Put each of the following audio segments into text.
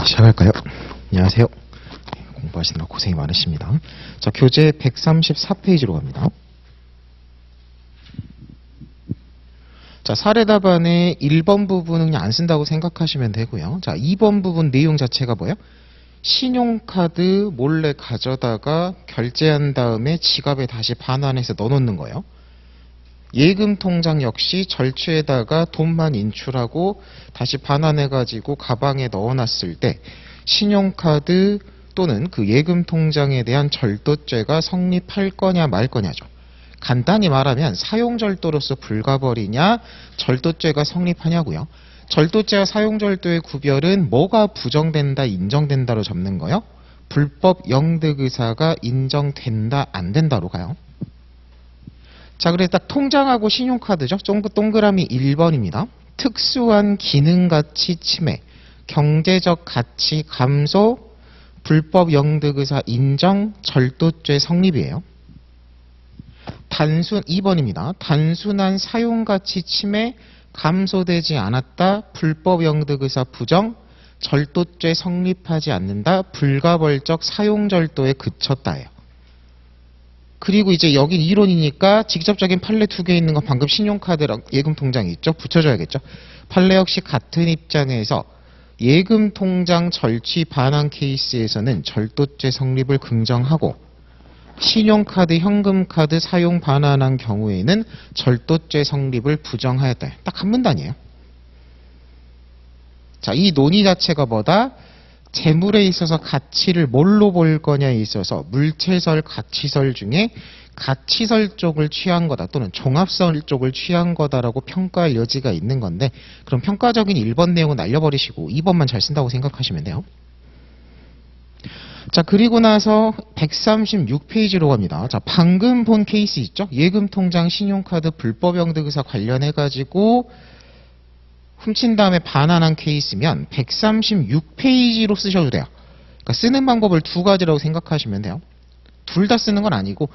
시작할까요? 안녕하세요. 공부하시느라 고생이 많으십니다. 자, 교재 134페이지로 갑니다. 자, 사례 답안의 1번 부분은 그냥 안 쓴다고 생각하시면 되고요. 자, 2번 부분 내용 자체가 뭐예요? 신용카드 몰래 가져다가 결제한 다음에 지갑에 다시 반환해서 넣어놓는 거예요. 예금 통장 역시 절취에다가 돈만 인출하고 다시 반환해가지고 가방에 넣어놨을 때 신용카드 또는 그 예금 통장에 대한 절도죄가 성립할 거냐 말 거냐죠. 간단히 말하면 사용절도로서 불가벌이냐 절도죄가 성립하냐고요. 절도죄와 사용절도의 구별은 뭐가 부정된다 인정된다로 잡는 거요. 불법 영득의사가 인정된다 안 된다로 가요. 자, 그래서 딱 통장하고 신용카드죠. 동그라미 1번입니다. 특수한 기능가치 침해, 경제적 가치 감소, 불법 영득의사 인정, 절도죄 성립이에요. 2번입니다. 단순한 사용가치 침해, 감소되지 않았다, 불법 영득의사 부정, 절도죄 성립하지 않는다, 불가벌적 사용절도에 그쳤다예요. 그리고 이제 여긴 이론이니까 직접적인 판례 2개 있는 건 방금 신용카드랑 예금통장이 있죠. 붙여줘야겠죠. 판례 역시 같은 입장에서 예금통장 절취 반환 케이스에서는 절도죄 성립을 긍정하고 신용카드, 현금카드 사용 반환한 경우에는 절도죄 성립을 부정하였다. 딱 한 문단이에요. 자, 이 논의 자체가 뭐다? 재물에 있어서 가치를 뭘로 볼 거냐에 있어서 물체설, 가치설 중에 가치설 쪽을 취한 거다 또는 종합설 쪽을 취한 거다라고 평가할 여지가 있는 건데 그럼 평가적인 1번 내용은 날려버리시고 2번만 잘 쓴다고 생각하시면 돼요. 자, 그리고 나서 136페이지로 갑니다. 자, 방금 본 케이스 있죠? 예금통장, 신용카드, 불법 영득의사 관련해가지고 훔친 다음에 반환한 케이스면 136페이지로 쓰셔도 돼요. 그러니까 쓰는 방법을 2가지라고 생각하시면 돼요. 둘 다 쓰는 건 아니고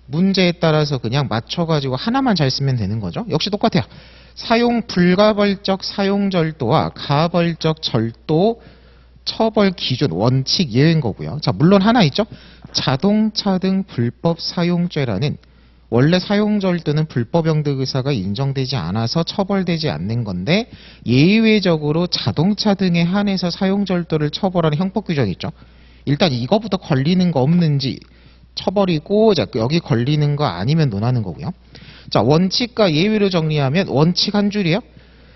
문제에 따라서 그냥 맞춰가지고 하나만 잘 쓰면 되는 거죠. 역시 똑같아요. 사용 불가벌적 사용절도와 가벌적 절도 처벌 기준 원칙 예외인 거고요. 자, 물론 하나 있죠. 자동차 등 불법 사용죄라는 원래 사용절도는 불법 영득의사가 인정되지 않아서 처벌되지 않는 건데 예외적으로 자동차 등에 한해서 사용절도를 처벌하는 형법 규정이 있죠. 일단 이거부터 걸리는 거 없는지 처벌이고 자, 여기 걸리는 거 아니면 논하는 거고요. 자, 원칙과 예외로 정리하면 원칙 한 줄이에요.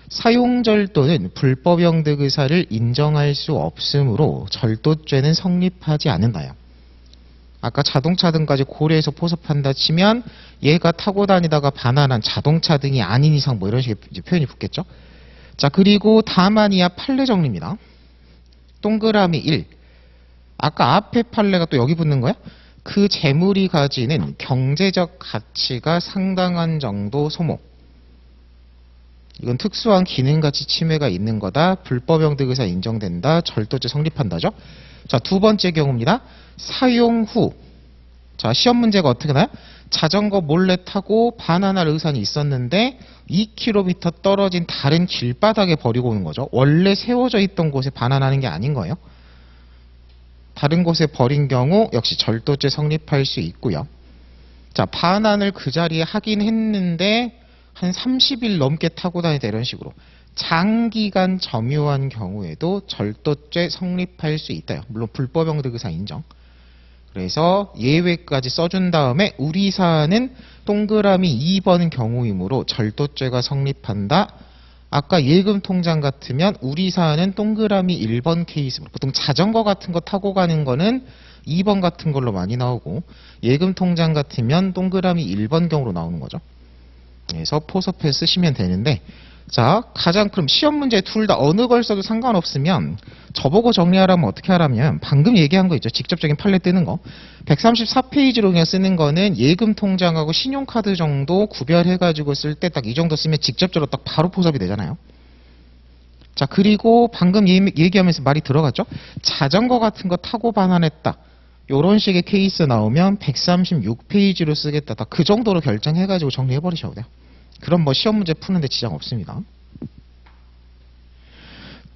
사용절도는 불법 영득의사를 인정할 수 없으므로 절도죄는 성립하지 않는다요. 아까 자동차 등까지 고려해서 포섭한다 치면 얘가 타고 다니다가 반환한 자동차 등이 아닌 이상 뭐 이런 식의 표현이 붙겠죠. 자, 그리고 다만이야 판례 정리입니다. 동그라미 1. 아까 앞에 판례가 또 여기 붙는 거야? 그 재물이 가지는 경제적 가치가 상당한 정도 소모. 이건 특수한 기능가치 침해가 있는 거다. 불법 영득의사 인정된다. 절도죄 성립한다죠. 자, 2번째 경우입니다. 사용 후. 자, 시험 문제가 어떻게 나요? 자전거 몰래 타고 반환할 의사는 있었는데 2km 떨어진 다른 길바닥에 버리고 오는 거죠. 원래 세워져 있던 곳에 반환하는 게 아닌 거예요. 다른 곳에 버린 경우 역시 절도죄 성립할 수 있고요. 자, 반환을 그 자리에 하긴 했는데 한 30일 넘게 타고 다니다 이런 식으로 장기간 점유한 경우에도 절도죄 성립할 수 있다요. 물론 불법 영득의사 인정. 그래서 예외까지 써준 다음에 우리 사안은 동그라미 2번 경우이므로 절도죄가 성립한다. 아까 예금통장 같으면 우리 사안은 동그라미 1번 케이스로 보통 자전거 같은 거 타고 가는 거는 2번 같은 걸로 많이 나오고 예금통장 같으면 동그라미 1번 경우로 나오는 거죠. 그래서 포섭해 쓰시면 되는데 자, 가장 그럼 시험 문제 둘 다 어느 걸 써도 상관없으면 저보고 정리하라면 어떻게 하라면 방금 얘기한 거 있죠. 직접적인 판례 뜨는 거. 134페이지로 그냥 쓰는 거는 예금통장하고 신용카드 정도 구별해가지고 쓸 때 딱 이 정도 쓰면 직접적으로 딱 바로 포섭이 되잖아요. 자, 그리고 방금 얘기하면서 말이 들어갔죠. 자전거 같은 거 타고 반환했다. 요런 식의 케이스 나오면 136페이지로 쓰겠다. 딱 그 정도로 결정해가지고 정리해버리셔도 돼요. 그럼 뭐 시험 문제 푸는데 지장 없습니다.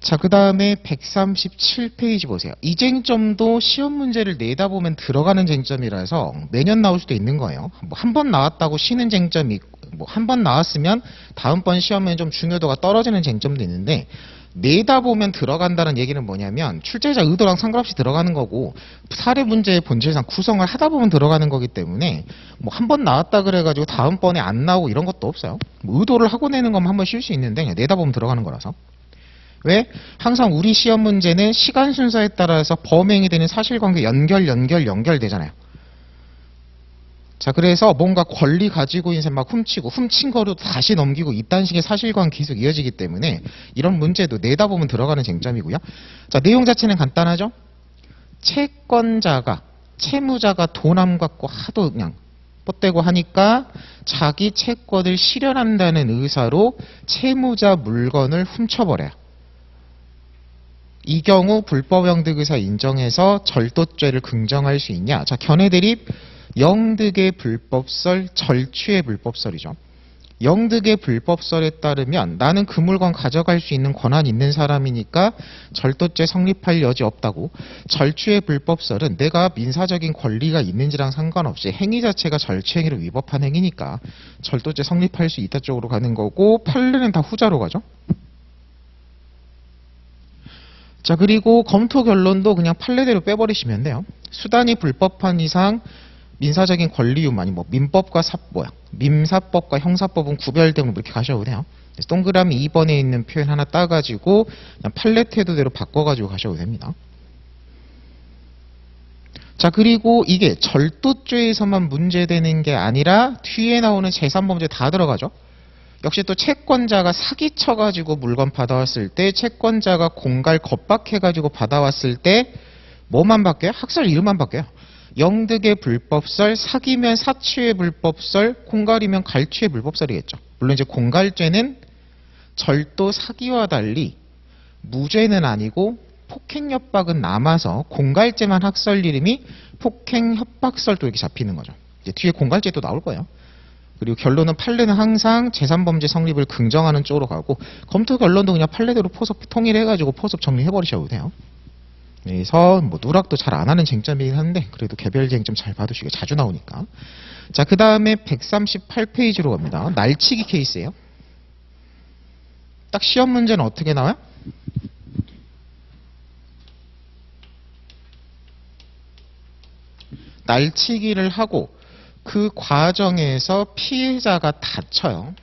자, 그 다음에 137페이지 보세요. 이 쟁점도 시험 문제를 내다보면 들어가는 쟁점이라서 매년 나올 수도 있는 거예요. 뭐 한 번 나왔다고 쉬는 쟁점이 있고, 뭐 한 번 나왔으면 다음번 시험에 좀 중요도가 떨어지는 쟁점도 있는데, 내다보면 들어간다는 얘기는 뭐냐면 출제자 의도랑 상관없이 들어가는 거고, 사례 문제의 본질상 구성을 하다 보면 들어가는 거기 때문에 뭐 한 번 나왔다 그래가지고 다음번에 안 나오고 이런 것도 없어요. 뭐 의도를 하고 내는 거면 한 번 쉴 수 있는데 그냥 내다보면 들어가는 거라서. 왜? 항상 우리 시험 문제는 시간 순서에 따라서 범행이 되는 사실관계 연결되잖아요. 자, 그래서 뭔가 권리 가지고 있는 사람 막 훔치고, 훔친 거로 다시 넘기고 이딴 식의 사실관계 계속 이어지기 때문에 이런 문제도 내다보면 들어가는 쟁점이고요. 자, 내용 자체는 간단하죠? 채권자가, 채무자가 돈 안 갖고 하도 그냥 뻗대고 하니까 자기 채권을 실현한다는 의사로 채무자 물건을 훔쳐버려요. 이 경우 불법영득의사 인정해서 절도죄를 긍정할 수 있냐? 자, 견해대립 영득의 불법설, 절취의 불법설이죠. 영득의 불법설에 따르면 나는 그 물건 가져갈 수 있는 권한이 있는 사람이니까 절도죄 성립할 여지 없다고. 절취의 불법설은 내가 민사적인 권리가 있는지랑 상관없이 행위 자체가 절취행위를 위법한 행위니까 절도죄 성립할 수 있다 쪽으로 가는 거고, 판례는 다 후자로 가죠. 자, 그리고 검토 결론도 그냥 판례대로 빼버리시면 돼요. 수단이 불법한 이상 민사적인 권리유무, 아니 뭐 민법과 민사법과 형사법은 구별되면 이렇게 가셔도 돼요. 그래서 동그라미 2번에 있는 표현 하나 따가지고 그냥 판례 태도대로 바꿔가지고 가셔도 됩니다. 자, 그리고 이게 절도죄에서만 문제되는 게 아니라 뒤에 나오는 제3범죄 다 들어가죠. 역시 또 채권자가 사기쳐가지고 물건 받아왔을 때, 채권자가 공갈 겁박해가지고 받아왔을 때 뭐만 바뀌어요? 학설 이름만 바뀌어요. 영득의 불법설, 사기면 사취의 불법설, 공갈이면 갈취의 불법설이겠죠. 물론 이제 공갈죄는 절도 사기와 달리 무죄는 아니고 폭행협박은 남아서 공갈죄만 학설 이름이 폭행협박설도 이렇게 잡히는 거죠. 이제 뒤에 공갈죄도 나올 거예요. 그리고 결론은 판례는 항상 제3범죄 성립을 긍정하는 쪽으로 가고, 검토 결론도 그냥 판례대로 포섭 통일해가지고 포섭 정리해버리셔도 돼요. 그래서 뭐 누락도 잘 안 하는 쟁점이긴 한데 그래도 개별 쟁점 잘 봐두시고 자주 나오니까. 자, 그 다음에 138페이지로 갑니다. 날치기 케이스예요. 딱 시험 문제는 어떻게 나와요? 날치기를 하고 그 과정에서 피해자가 다쳐요.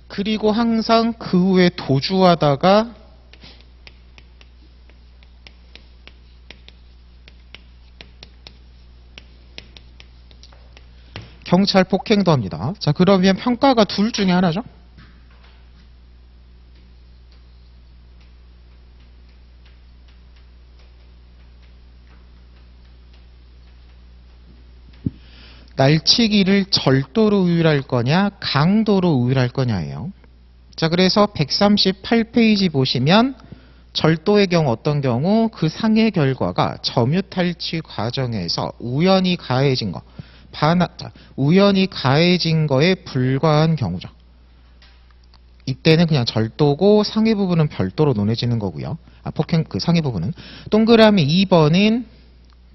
그리고 항상 그 후에 도주하다가 경찰 폭행도 합니다. 자, 그러면 평가가 둘 중에 하나죠. 날치기를 절도로 우율할 거냐 강도로 우율할 거냐예요. 자, 그래서 138페이지 보시면 절도의 경우 어떤 경우 그 상해 결과가 점유탈취 과정에서 우연히 가해진 거, 우연히 가해진 거에 불과한 경우죠. 이때는 그냥 절도고 상해 부분은 별도로 논해지는 거고요. 폭행 그 상해 부분은. 동그라미 2번은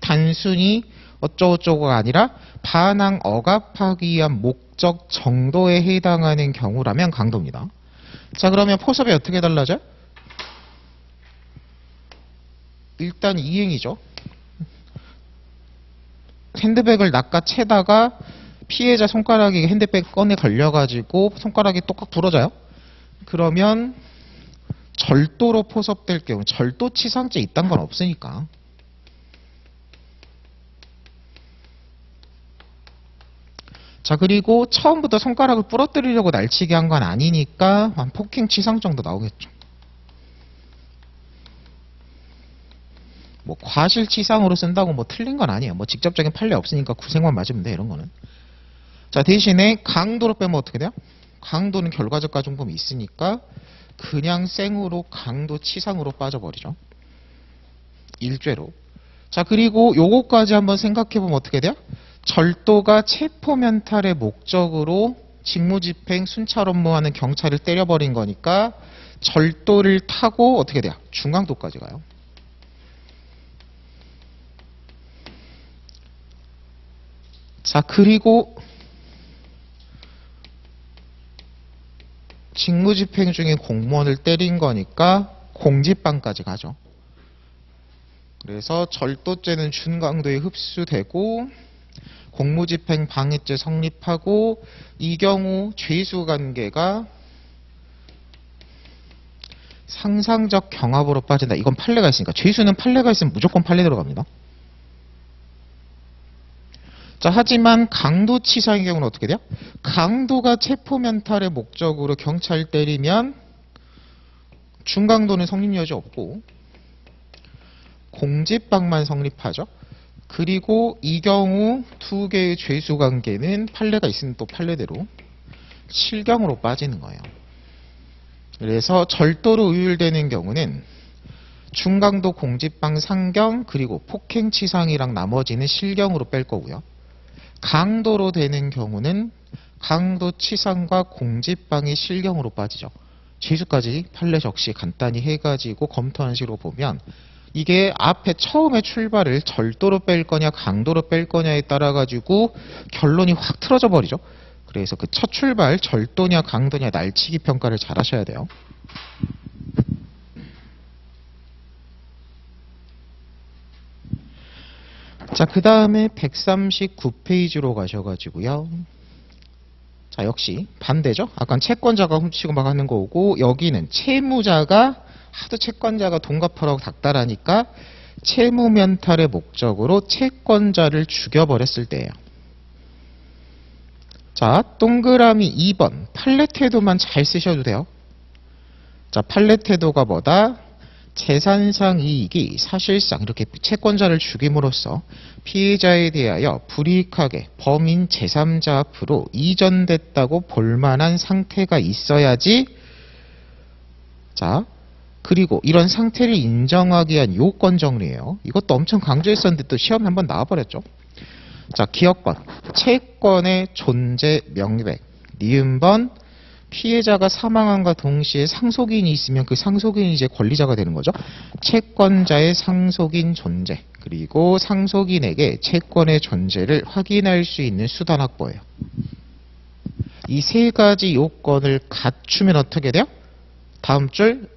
단순히 어쩌고저쩌고가 아니라 반항 억압하기 위한 목적 정도에 해당하는 경우라면 강도입니다. 자, 그러면 포섭이 어떻게 달라져요? 일단 이행이죠. 핸드백을 낚아채다가 피해자 손가락이 핸드백 꺼내 걸려가지고 손가락이 똑같 부러져요. 그러면 절도로 포섭될 경우, 절도치상죄 이딴 건 없으니까. 자, 그리고 처음부터 손가락을 부러뜨리려고 날치기 한 건 아니니까 한 폭행치상 정도 나오겠죠. 뭐 과실치상으로 쓴다고 뭐 틀린 건 아니에요. 뭐 직접적인 판례 없으니까 구생만 맞으면 돼, 이런 거는. 자, 대신에 강도로 빼면 어떻게 돼요? 강도는 결과적 가중범위 있으니까 그냥 생으로 강도치상으로 빠져버리죠. 일죄로. 자, 그리고 요거까지 한번 생각해보면 어떻게 돼요? 절도가 체포면탈의 목적으로 직무집행 순찰 업무하는 경찰을 때려버린 거니까 절도를 타고 어떻게 돼요? 중강도까지 가요. 자, 그리고 직무집행 중에 공무원을 때린 거니까 공직방까지 가죠. 그래서 절도죄는 준강도에 흡수되고 공무집행 방해죄 성립하고 이 경우 죄수관계가 상상적 경합으로 빠진다. 이건 판례가 있으니까. 죄수는 판례가 있으면 무조건 판례 들어갑니다. 자, 하지만 강도치사의 경우는 어떻게 돼요? 강도가 체포면탈의 목적으로 경찰 때리면 중강도는 성립 여지 없고 공직방만 성립하죠. 그리고 이 경우 두 개의 죄수 관계는 판례가 있으면 또 판례대로 실경으로 빠지는 거예요. 그래서 절도로 의율되는 경우는 중강도 공직방 상경 그리고 폭행치상이랑 나머지는 실경으로 뺄 거고요. 강도로 되는 경우는 강도치상과 공직방이 실경으로 빠지죠. 죄수까지 판례 적시 간단히 해가지고 검토한 식으로 보면 이게 앞에 처음에 출발을 절도로 뺄 거냐 강도로 뺄 거냐에 따라 가지고 결론이 확 틀어져 버리죠. 그래서 그 첫 출발 절도냐 강도냐 날치기 평가를 잘 하셔야 돼요. 자, 그 다음에 139페이지로 가셔가지고요. 자, 역시 반대죠. 아까 채권자가 훔치고 막 하는 거고 여기는 채무자가 하도 채권자가 돈 갚으라고 닥달하니까 채무면탈의 목적으로 채권자를 죽여버렸을 때예요. 자, 동그라미 2번 판례 태도만 잘 쓰셔도 돼요. 자, 판례 태도가 뭐다? 재산상 이익이 사실상 이렇게 채권자를 죽임으로써 피해자에 대하여 불이익하게 범인 제3자 앞으로 이전됐다고 볼만한 상태가 있어야지. 자, 그리고 이런 상태를 인정하기 위한 요건 정리예요. 이것도 엄청 강조했었는데 또 시험에 한번 나와버렸죠. 자, 기억번 채권의 존재 명백. 니은번 피해자가 사망함과 동시에 상속인이 있으면 그 상속인이 이제 권리자가 되는 거죠. 채권자의 상속인 존재 그리고 상속인에게 채권의 존재를 확인할 수 있는 수단 확보예요. 이 세 가지 요건을 갖추면 어떻게 돼요? 다음 줄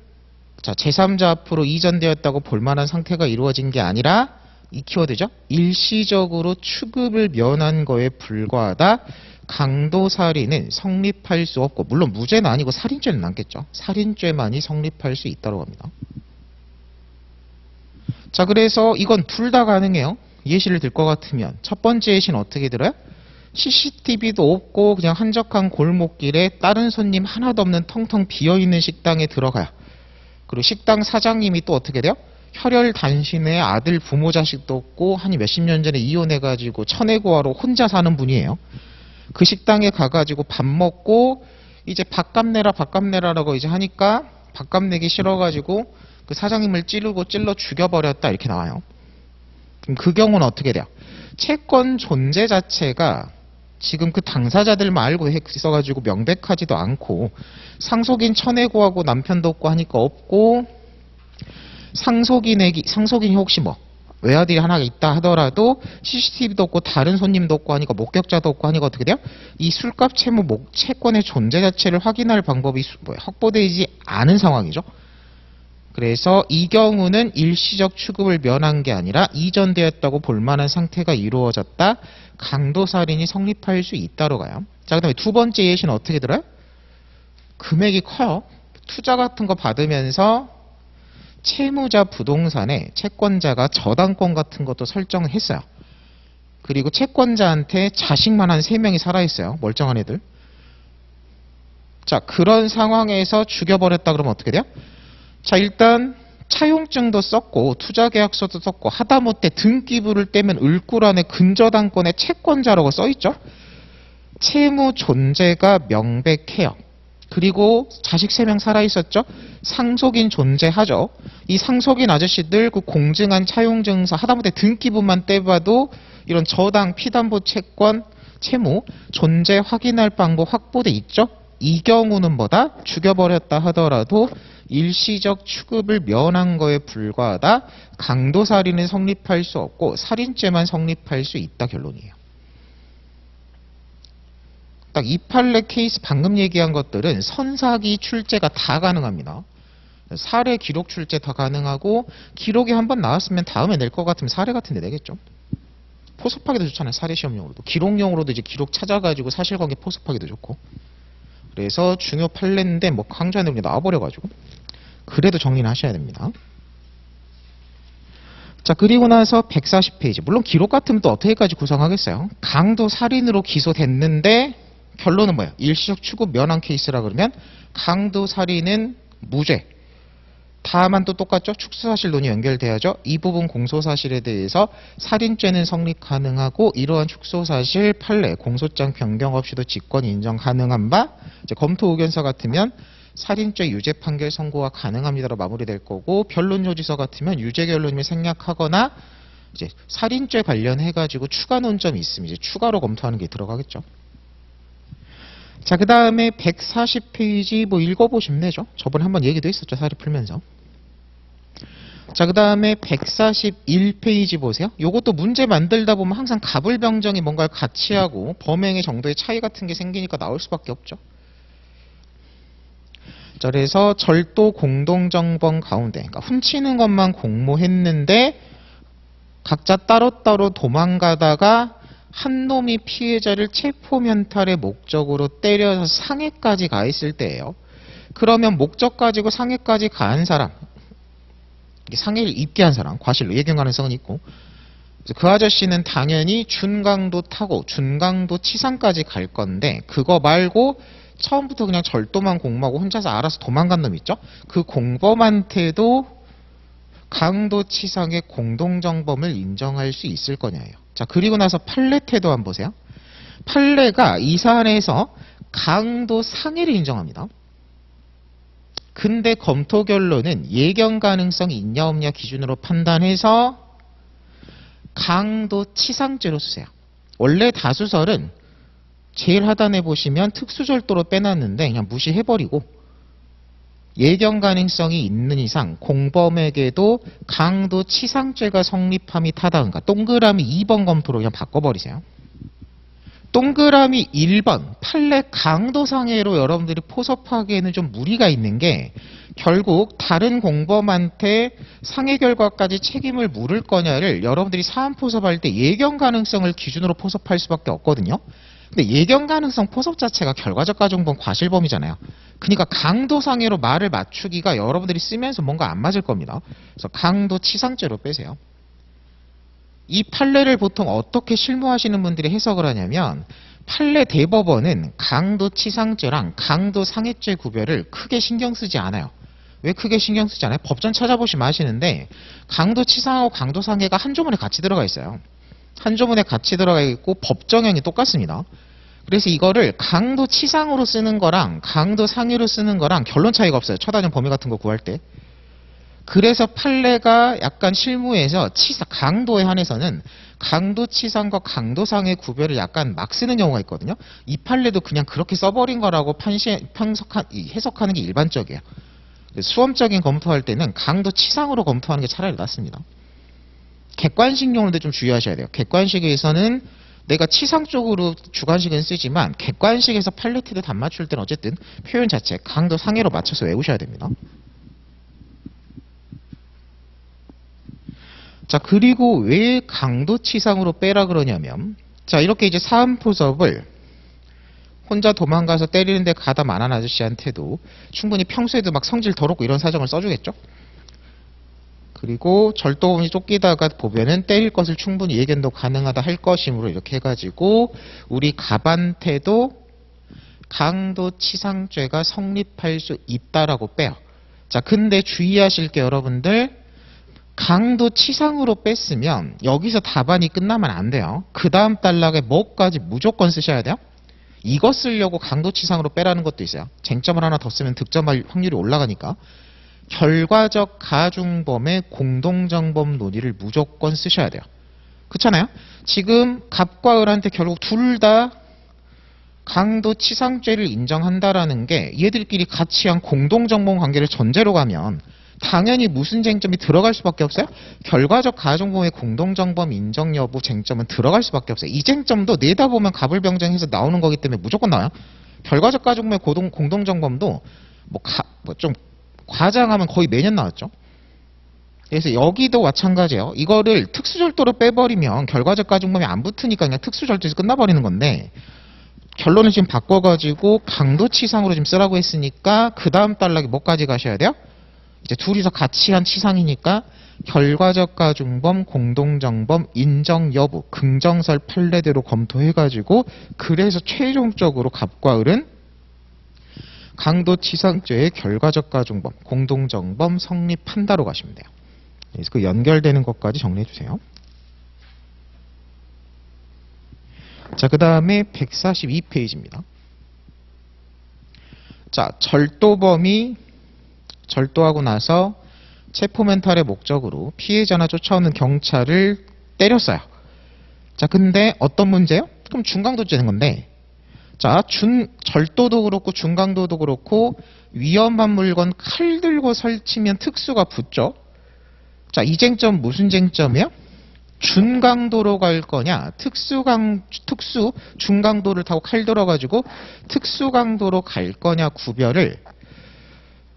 자, 제3자 앞으로 이전되었다고 볼만한 상태가 이루어진 게 아니라 이 키워드죠. 일시적으로 취급을 면한 거에 불과하다. 강도살인은 성립할 수 없고 물론 무죄는 아니고 살인죄는 남겠죠. 살인죄만이 성립할 수 있다고 합니다. 자, 그래서 이건 둘 다 가능해요. 예시를 들 것 같으면 첫 번째 예시는 어떻게 들어요? CCTV도 없고 그냥 한적한 골목길에 다른 손님 하나도 없는 텅텅 비어있는 식당에 들어가요. 그리고 식당 사장님이 또 어떻게 돼요? 혈혈단신의 아들 부모 자식도 없고 한 몇십 년 전에 이혼해가지고 천혜고아로 혼자 사는 분이에요. 그 식당에 가가지고 밥 먹고 이제 밥값 내라라고 이제 하니까 밥값 내기 싫어가지고 그 사장님을 찔러 죽여버렸다 이렇게 나와요. 그럼 그 경우는 어떻게 돼요? 채권 존재 자체가 지금 그 당사자들만 알고 있어가지고 명백하지도 않고 상속인 천혜고하고 남편도 없고 하니까 없고 상속인이 혹시 뭐 외아들이 하나 있다 하더라도 CCTV도 없고 다른 손님도 없고 하니까 목격자도 없고 하니까 어떻게 돼요? 이 술값 채무 채권의 존재 자체를 확인할 방법이 확보되지 않은 상황이죠. 그래서 이 경우는 일시적 취급을 면한 게 아니라 이전되었다고 볼만한 상태가 이루어졌다. 강도살인이 성립할 수 있다로 가요. 자, 그 다음에 두 번째 예시는 어떻게 들어요? 금액이 커요. 투자 같은 거 받으면서 채무자 부동산에 채권자가 저당권 같은 것도 설정을 했어요. 그리고 채권자한테 자식만 한 3명이 살아있어요. 멀쩡한 애들. 자, 그런 상황에서 죽여버렸다 그러면 어떻게 돼요? 자, 일단 차용증도 썼고 투자계약서도 썼고 하다못해 등기부를 떼면 을구란에 근저당권의 채권자라고 써있죠. 채무 존재가 명백해요. 그리고 자식 3명 살아있었죠. 상속인 존재하죠. 이 상속인 아저씨들 그 공증한 차용증서 하다못해 등기부만 떼봐도 이런 저당 피담보 채권 채무 존재 확인할 방법 확보돼 있죠? 이 경우는 뭐다? 죽여버렸다 하더라도 일시적 취급을 면한 거에 불과하다. 강도살인은 성립할 수 없고 살인죄만 성립할 수 있다 결론이에요. 딱 이 판례 케이스 방금 얘기한 것들은 선사기 출제가 다 가능합니다. 사례 기록 출제 다 가능하고 기록이 한번 나왔으면 다음에 낼 것 같으면 사례 같은 데 내겠죠. 포섭하기도 좋잖아요. 사례 시험용으로도. 기록용으로도 이제 기록 찾아가지고 사실관계 포섭하기도 좋고. 그래서 중요 판례인데 뭐 강좌 내용이 나와버려가지고 그래도 정리는 하셔야 됩니다. 자, 그리고 나서 140페이지. 물론 기록 같으면 또 어떻게까지 구성하겠어요? 강도 살인으로 기소됐는데 결론은 뭐예요? 일시적 취급 면한 케이스라 그러면 강도 살인은 무죄. 다만 또 똑같죠? 축소사실론이 연결돼야죠. 이 부분 공소사실에 대해서 살인죄는 성립 가능하고 이러한 축소사실 판례 공소장 변경 없이도 직권 인정 가능한 바 이제 검토 의견서 같으면 살인죄 유죄 판결 선고가 가능합니다로 마무리될 거고 변론 요지서 같으면 유죄 결론임을 생략하거나 이제 살인죄 관련해 가지고 추가 논점이 있으면 이제 추가로 검토하는 게 들어가겠죠. 자, 그 다음에 140페이지 뭐 읽어보시면 되죠. 저번에 한번 얘기도 했었죠. 사례 풀면서. 자, 그 다음에 141페이지 보세요. 요것도 문제 만들다 보면 항상 가불병정이 뭔가를 같이 하고 범행의 정도의 차이 같은 게 생기니까 나올 수밖에 없죠. 자, 그래서 절도 공동정범 가운데 그러니까 훔치는 것만 공모했는데 각자 따로따로 도망가다가 한 놈이 피해자를 체포면탈의 목적으로 때려서 상해까지 가 있을 때예요. 그러면 목적 가지고 상해까지 가한 사람, 상해를 입게 한 사람, 과실로 예견 가능성은 있고 그래서 그 아저씨는 당연히 준강도 타고 준강도 치상까지 갈 건데 그거 말고 처음부터 그냥 절도만 공모하고 혼자서 알아서 도망간 놈 있죠? 그 공범한테도 강도치상의 공동정범을 인정할 수 있을 거냐예요. 자, 그리고 나서 판례 태도 한번 보세요. 판례가 이 사안에서 강도상해를 인정합니다. 근데 검토 결론은 예견 가능성이 있냐 없냐 기준으로 판단해서 강도치상죄로 쓰세요. 원래 다수설은 제일 하단에 보시면 특수절도로 빼놨는데 그냥 무시해버리고 예견 가능성이 있는 이상 공범에게도 강도치상죄가 성립함이 타당한가 동그라미 2번 검토로 그냥 바꿔버리세요. 동그라미 1번 판례 강도상해로 여러분들이 포섭하기에는 좀 무리가 있는 게 결국 다른 공범한테 상해 결과까지 책임을 물을 거냐를 여러분들이 사안 포섭할 때 예견 가능성을 기준으로 포섭할 수밖에 없거든요. 근데 예견 가능성 포섭 자체가 결과적 가중범 과실범이잖아요. 그러니까 강도상해로 말을 맞추기가 여러분들이 쓰면서 뭔가 안 맞을 겁니다. 그래서 강도치상죄로 빼세요. 이 판례를 보통 어떻게 실무하시는 분들이 해석을 하냐면 판례 대법원은 강도치상죄랑 강도상해죄 구별을 크게 신경 쓰지 않아요. 왜 크게 신경 쓰지 않아요? 법전 찾아보시면 아시는데 강도치상하고 강도상해가 한 조문에 같이 들어가 있어요. 한 조문에 같이 들어가 있고 법정형이 똑같습니다. 그래서 이거를 강도치상으로 쓰는 거랑 강도상해로 쓰는 거랑 결론 차이가 없어요. 처단형 범위 같은 거 구할 때. 그래서 판례가 약간 실무에서 강도에 한해서는 강도치상과 강도상해 구별을 약간 막 쓰는 경우가 있거든요. 이 판례도 그냥 그렇게 써버린 거라고 해석하는 게 일반적이에요. 수험적인 검토할 때는 강도치상으로 검토하는 게 차라리 낫습니다. 객관식용으로도 좀 주의하셔야 돼요. 객관식에서는 내가 치상 쪽으로 주관식은 쓰지만 객관식에서 팔레트를 단 맞출 때는 어쨌든 표현 자체 강도 상해로 맞춰서 외우셔야 됩니다. 자, 그리고 왜 강도치상으로 빼라 그러냐면 자, 이렇게 이제 사안 포섭을 혼자 도망가서 때리는데 가다 만한 아저씨한테도 충분히 평소에도 막 성질 더럽고 이런 사정을 써주겠죠. 그리고 절도범이 쫓기다가 보면은 때릴 것을 충분히 예견도 가능하다 할 것이므로 이렇게 해가지고 우리 갑한테도 강도치상죄가 성립할 수 있다라고 빼요. 자, 근데 주의하실 게 여러분들 강도치상으로 뺐으면 여기서 답안이 끝나면 안 돼요. 그 다음 단락에 뭐까지 무조건 쓰셔야 돼요. 이거 쓰려고 강도치상으로 빼라는 것도 있어요. 쟁점을 하나 더 쓰면 득점할 확률이 올라가니까. 결과적 가중범의 공동정범 논의를 무조건 쓰셔야 돼요. 그렇잖아요. 지금 갑과 을한테 결국 둘 다 강도 치상죄를 인정한다라는 게 얘들끼리 같이 한 공동정범 관계를 전제로 가면 당연히 무슨 쟁점이 들어갈 수밖에 없어요? 결과적 가중범의 공동정범 인정 여부 쟁점은 들어갈 수밖에 없어요. 이 쟁점도 내다보면 갑을병정해서 나오는 거기 때문에 무조건 나와요. 결과적 가중범의 공동정범도 좀 과장하면 거의 매년 나왔죠. 그래서 여기도 마찬가지예요. 이거를 특수절도로 빼버리면 결과적 가중범이 안 붙으니까 그냥 특수절도에서 끝나버리는 건데 결론을 지금 바꿔가지고 강도치상으로 지금 쓰라고 했으니까 그 다음 단락에 뭐까지 가셔야 돼요? 이제 둘이서 같이 한 치상이니까 결과적 가중범, 공동정범, 인정 여부, 긍정설 판례대로 검토해가지고 그래서 최종적으로 갑과 을은 강도치상죄의 결과적 가중범, 공동정범 성립한다로 가시면 돼요. 그래서 그 연결되는 것까지 정리해주세요. 자, 그 다음에 142페이지입니다. 자, 절도범이 절도하고 나서 체포멘탈의 목적으로 피해자나 쫓아오는 경찰을 때렸어요. 자, 근데 어떤 문제요? 그럼 중강도죄 되는 건데, 자, 절도도 그렇고 중강도도 그렇고 위험한 물건 칼 들고 설치면 특수가 붙죠. 자, 이 쟁점 무슨 쟁점이에요? 준강도로 갈 거냐, 중강도를 타고 칼 들어가지고 특수강도로 갈 거냐 구별을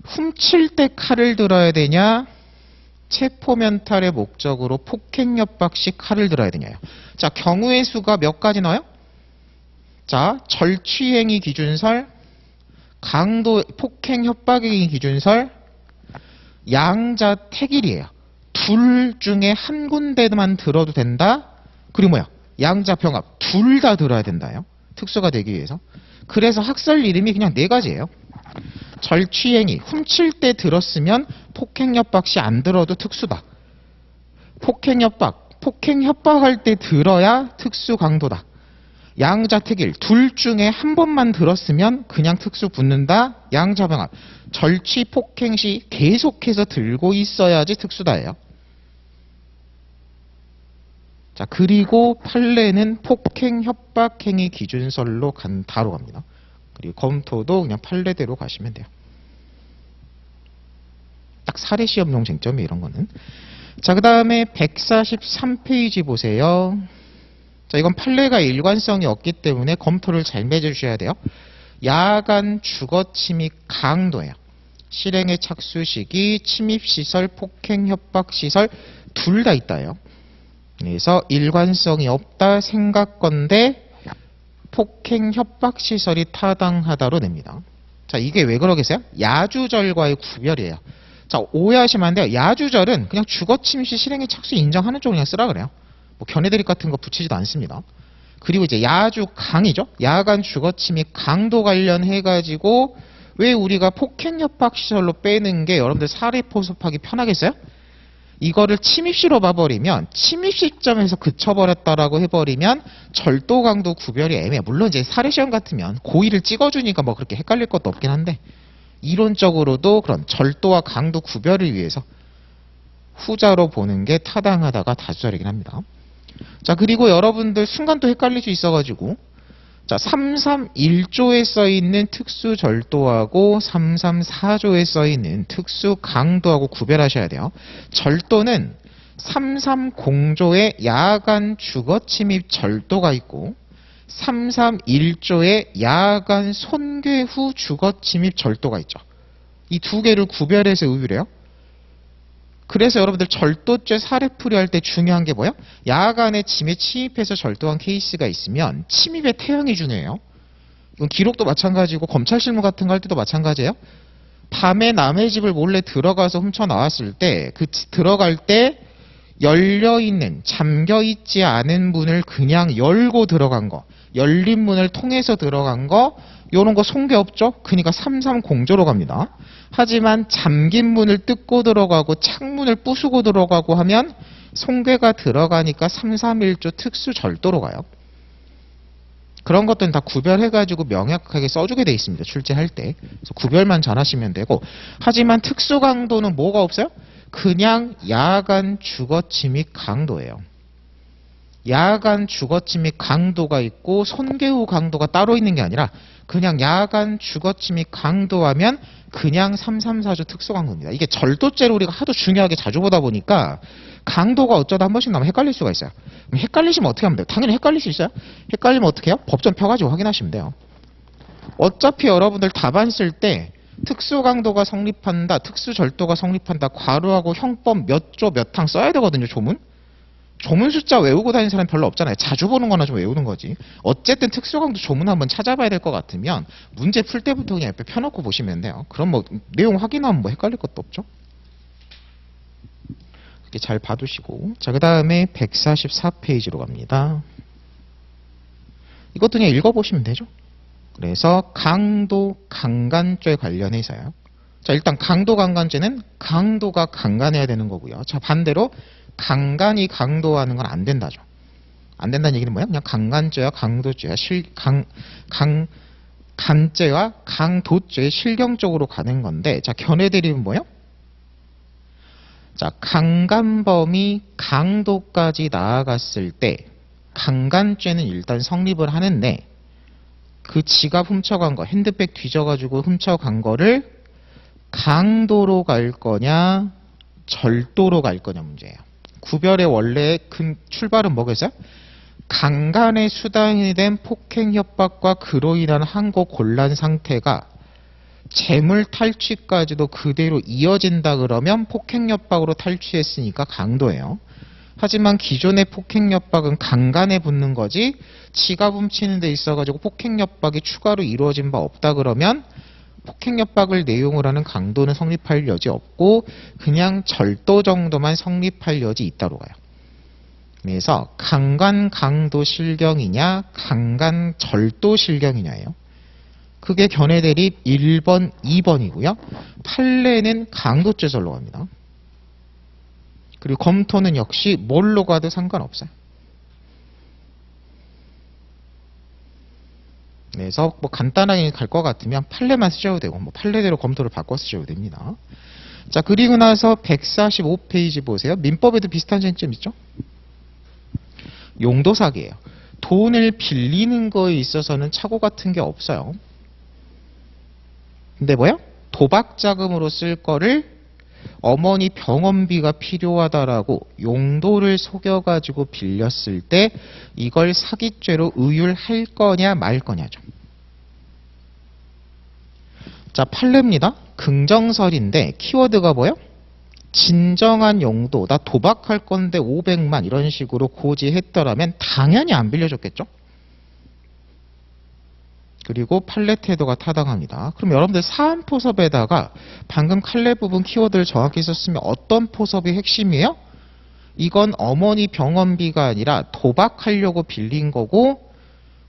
훔칠 때 칼을 들어야 되냐, 체포면탈의 목적으로 폭행협박 시 칼을 들어야 되냐요. 자, 경우의 수가 몇 가지 나와요? 자, 절취행위 기준설, 강도 폭행협박행위 기준설, 양자택일이에요. 둘 중에 한 군데만 들어도 된다. 그리고 뭐야? 양자병합 둘 다 들어야 된다요. 특수가 되기 위해서. 그래서 학설 이름이 그냥 네 가지예요. 절취행위, 훔칠 때 들었으면 폭행협박 시 안 들어도 특수다. 폭행협박할 때 들어야 특수강도다. 양자택일, 둘 중에 한 번만 들었으면 그냥 특수 붙는다. 양자병합, 절취 폭행 시 계속해서 들고 있어야지 특수다예요. 자, 그리고 판례는 폭행협박행위 기준설로 다로 갑니다. 그리고 검토도 그냥 판례대로 가시면 돼요. 딱 사례시험용 쟁점이 이런 거는. 자, 그 다음에 143페이지 보세요. 자, 이건 판례가 일관성이 없기 때문에 검토를 잘 맺어주셔야 돼요. 야간 주거침입 강도예요. 실행의 착수 시기, 침입시설, 폭행협박시설 둘 다 있다예요. 그래서 일관성이 없다 생각건데 폭행협박시설이 타당하다로 냅니다. 자, 이게 왜 그러겠어요? 야주절과의 구별이에요. 자, 오해하시면 안 돼요. 야주절은 그냥 주거침입 시 실행의 착수 인정하는 쪽을 그냥 쓰라 그래요. 뭐 견해드립 같은 거 붙이지도 않습니다. 그리고 이제 야주강이죠. 야간 주거침입 강도 관련해가지고 왜 우리가 폭행협박시설로 빼는 게 여러분들 사례 포섭하기 편하겠어요? 이거를 침입시로 봐버리면 침입 시점에서 그쳐버렸다라고 해버리면 절도 강도 구별이 애매해. 물론 이제 사례시험 같으면 고의를 찍어주니까 뭐 그렇게 헷갈릴 것도 없긴 한데 이론적으로도 그런 절도와 강도 구별을 위해서 후자로 보는 게 타당하다가 다수설이긴 합니다. 자, 그리고 여러분들 순간 또 헷갈릴 수 있어가지고 자, 331조에 써있는 특수절도하고 334조에 써있는 특수강도하고 구별하셔야 돼요. 절도는 330조에 야간 주거침입 절도가 있고 331조에 야간 손괴 후 주거침입 절도가 있죠. 이 두 개를 구별해서 의율해요. 그래서 여러분들 절도죄 사례풀이 할 때 중요한 게 뭐예요? 야간에 집에 침입해서 절도한 케이스가 있으면 침입의 태형이 중요해요. 이건 기록도 마찬가지고 검찰 실무 같은 거 할 때도 마찬가지예요. 밤에 남의 집을 몰래 들어가서 훔쳐 나왔을 때 그 들어갈 때 열려있는 잠겨있지 않은 문을 그냥 열고 들어간 거, 열린 문을 통해서 들어간 거, 요런 거 손괴 없죠? 그러니까 330조로 갑니다. 하지만 잠긴 문을 뜯고 들어가고 창문을 부수고 들어가고 하면 손괴가 들어가니까 331조 특수절도로 가요. 그런 것들은 다 구별해가지고 명확하게 써주게 돼 있습니다. 출제할 때. 그래서 구별만 잘 하시면 되고. 하지만 특수강도는 뭐가 없어요? 그냥 야간 주거침입 강도예요. 야간 주거침 및 강도가 있고 손괴후 강도가 따로 있는 게 아니라 그냥 야간 주거침 및 강도하면 그냥 334조 특수강도입니다. 이게 절도죄를 우리가 하도 중요하게 자주 보다 보니까 강도가 어쩌다 한 번씩 나면 헷갈릴 수가 있어요. 그럼 헷갈리시면 어떻게 하면 돼요? 당연히 헷갈릴 수 있어요. 헷갈리면 어떻게 해요? 법전 펴가지고 확인하시면 돼요. 어차피 여러분들 답안 쓸 때 특수강도가 성립한다, 특수절도가 성립한다, 괄호하고 형법 몇 조 몇 항 써야 되거든요, 조문. 조문 숫자 외우고 다니는 사람 별로 없잖아요. 자주 보는 거나 좀 외우는 거지. 어쨌든 특수강도 조문 한번 찾아봐야 될 것 같으면 문제 풀 때부터 그냥 옆에 펴놓고 보시면 돼요. 그럼 뭐 내용 확인하면 뭐 헷갈릴 것도 없죠. 이렇게 잘 봐두시고. 자, 그 다음에 144페이지로 갑니다. 이것도 그냥 읽어보시면 되죠. 그래서 강도 강간죄 관련해서요. 자, 일단 강도 강간죄는 강도가 강간해야 되는 거고요. 자, 반대로 강간이 강도하는 건 안 된다죠. 안 된다는 얘기는 뭐야? 그냥 강간죄와 강도죄와 간죄와 강도죄의 실경적으로 가는 건데, 자, 견해 대립은 뭐예요? 자, 강간범이 강도까지 나아갔을 때 강간죄는 일단 성립을 하는데, 그 지갑 훔쳐간 거, 핸드백 뒤져가지고 훔쳐간 거를 강도로 갈 거냐 절도로 갈 거냐 문제예요. 구별의 원래 출발은 뭐겠어요? 강간의 수단이 된 폭행 협박과 그로 인한 항고 곤란 상태가 재물 탈취까지도 그대로 이어진다 그러면 폭행 협박으로 탈취했으니까 강도예요. 하지만 기존의 폭행 협박은 강간에 붙는 거지 지갑 훔치는 데 있어가지고 폭행 협박이 추가로 이루어진 바 없다 그러면 폭행 협박을 내용으로 하는 강도는 성립할 여지 없고 그냥 절도 정도만 성립할 여지 있다로 가요. 그래서 강간 강도 실경이냐 강간 절도 실경이냐예요. 그게 견해 대립 1번, 2번이고요. 판례는 강도죄설로 갑니다. 그리고 검토는 역시 뭘로 가도 상관없어요. 그래서 뭐 간단하게 갈 것 같으면 판례만 쓰셔도 되고 뭐 판례대로 검토를 바꿔 쓰셔도 됩니다. 자, 그리고 나서 145페이지 보세요. 민법에도 비슷한 쟁점 있죠? 용도 사기예요. 돈을 빌리는 거에 있어서는 착오 같은 게 없어요. 근데 뭐야? 도박 자금으로 쓸 거를 어머니 병원비가 필요하다라고 용도를 속여가지고 빌렸을 때 이걸 사기죄로 의율할 거냐 말 거냐죠. 자, 판례입니다. 긍정설인데 키워드가 뭐예요? 진정한 용도, 나 도박할 건데 500만 이런 식으로 고지했더라면 당연히 안 빌려줬겠죠. 그리고 판례 태도가 타당합니다. 그럼 여러분들 사안포섭에다가 방금 칼레 부분 키워드를 정확히 썼으면 어떤 포섭이 핵심이에요? 이건 어머니 병원비가 아니라 도박하려고 빌린 거고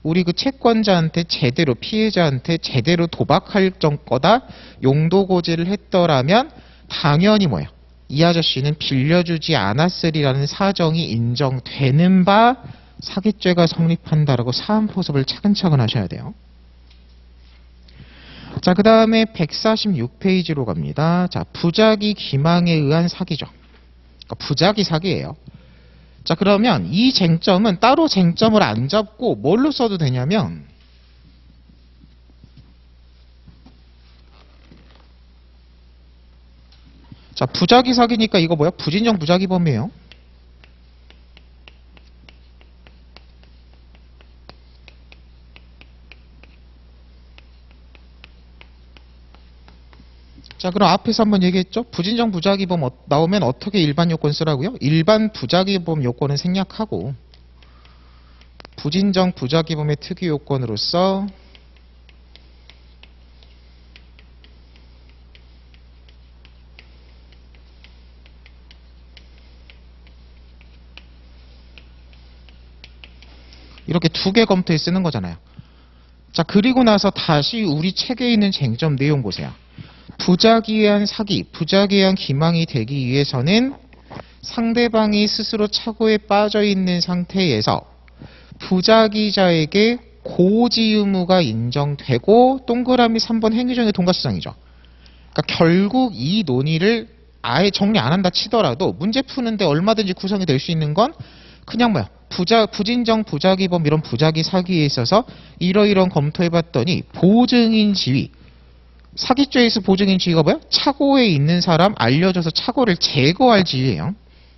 우리 그 채권자한테 제대로 피해자한테 제대로 도박할 거다 용도 고지를 했더라면 당연히 뭐예요? 이 아저씨는 빌려주지 않았으리라는 사정이 인정되는 바 사기죄가 성립한다라고 사안포섭을 차근차근 하셔야 돼요. 자, 그 다음에 146페이지로 갑니다. 자, 부작위 기망에 의한 사기죠. 그러니까 부작위 사기예요. 자, 그러면 이 쟁점은 따로 쟁점을 안 잡고 뭘로 써도 되냐면 자, 부작위 사기니까 이거 뭐야? 부진정 부작위범이에요. 자, 그럼 앞에서 한번 얘기했죠? 부진정 부작위범 나오면 어떻게 일반 요건 쓰라고요? 일반 부작위범 요건은 생략하고 부진정 부작위범의 특유 요건으로서 이렇게 두 개 검토해 쓰는 거잖아요. 자, 그리고 나서 다시 우리 책에 있는 쟁점 내용 보세요. 부작위에 의한 사기, 부작위에 의한 기망이 되기 위해서는 상대방이 스스로 착오에 빠져 있는 상태에서 부작위자에게 고지 의무가 인정되고 동그라미 3번 행위정의 동가시장이죠. 그러니까 결국 이 논의를 아예 정리 안 한다 치더라도 문제 푸는데 얼마든지 구성이 될 수 있는 건 그냥 뭐야? 부진정 부작위범 이런 부작위 사기에 있어서 이러이런 검토해봤더니 보증인 지위, 사기죄에서 보증인 지위가 뭐야? 착오에 있는 사람 알려줘서 착오를 제거할 지위예요.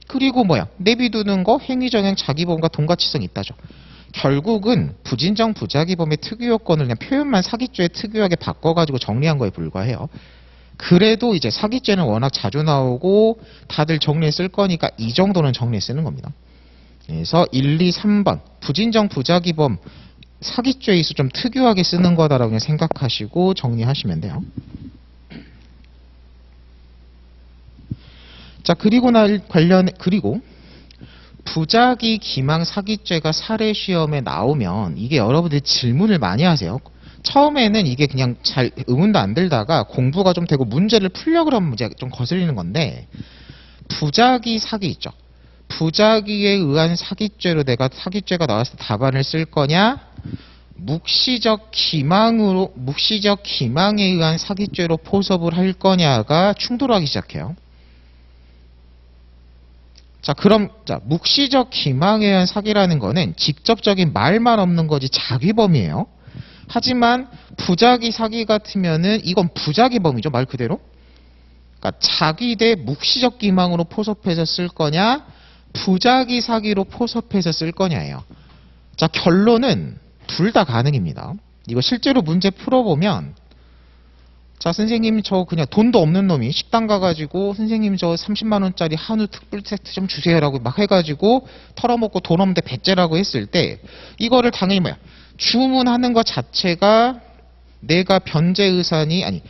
그리고 뭐야? 내비두는 거 행위정행 자기범과 동가치성이 있다죠. 결국은 부진정 부작위범의 특유 요건을 그냥 표현만 사기죄에 특유하게 바꿔가지고 정리한 거에 불과해요. 그래도 이제 사기죄는 워낙 자주 나오고 다들 정리해 쓸 거니까 이 정도는 정리해 쓰는 겁니다. 그래서 1, 2, 3번 부진정 부작위범 사기죄에 있어 좀 특유하게 쓰는 거다라고 그냥 생각하시고 정리하시면 돼요. 자, 그리고 부작위 기망 사기죄가 사례 시험에 나오면 이게 여러분들이 질문을 많이 하세요. 처음에는 이게 그냥 잘 의문도 안 들다가 공부가 좀 되고 문제를 풀려 그러면 이제 좀 거슬리는 건데, 부작위 사기 있죠. 부작위에 의한 사기죄로 내가 사기죄가 나왔을 때 답안을 쓸 거냐, 묵시적 기망에 의한 사기죄로 포섭을 할 거냐가 충돌하기 시작해요. 자, 그럼 묵시적 기망에 의한 사기라는 거는 직접적인 말만 없는 거지 자기범이에요. 하지만 부작위 사기 같으면은 이건 부작위범이죠, 말 그대로. 그러니까 자기 대 묵시적 기망으로 포섭해서 쓸 거냐, 부작위 사기로 포섭해서 쓸 거냐예요. 자, 결론은 둘 다 가능입니다. 이거 실제로 문제 풀어보면, 자, 선생님 저 그냥 돈도 없는 놈이 식당 가가지고 선생님 저 30만 원짜리 한우 특불 세트 좀 주세요라고 막 해가지고 털어먹고 돈 없는데 배째라고 했을 때, 이거를 당연히 뭐야, 주문하는 것 자체가 내가 변제 의사니 아니